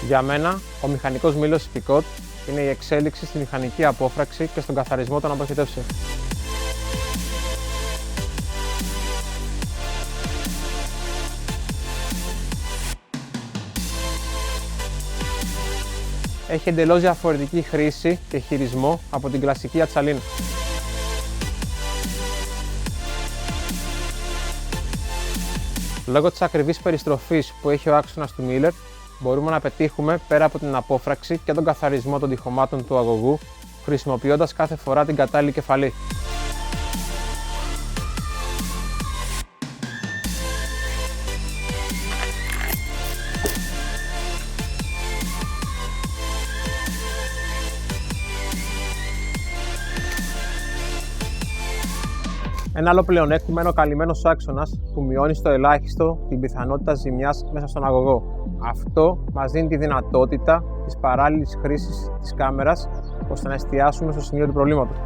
Για μένα, ο μηχανικός μήλος Picot είναι η εξέλιξη στη μηχανική απόφραξη και στον καθαρισμό των αποχετεύσεων. Έχει εντελώς διαφορετική χρήση και χειρισμό από την κλασική ατσαλίνα. Λόγω της ακριβής περιστροφής που έχει ο άξονας του Miller, μπορούμε να πετύχουμε πέρα από την απόφραξη και τον καθαρισμό των τοιχωμάτων του αγωγού, χρησιμοποιώντας κάθε φορά την κατάλληλη κεφαλή. Ένα άλλο πλεονέκτημα είναι ο καλυμμένος άξονας που μειώνει στο ελάχιστο την πιθανότητα ζημιάς μέσα στον αγωγό. Αυτό μας δίνει τη δυνατότητα της παράλληλης χρήσης της κάμερας ώστε να εστιάσουμε στο σημείο του προβλήματος.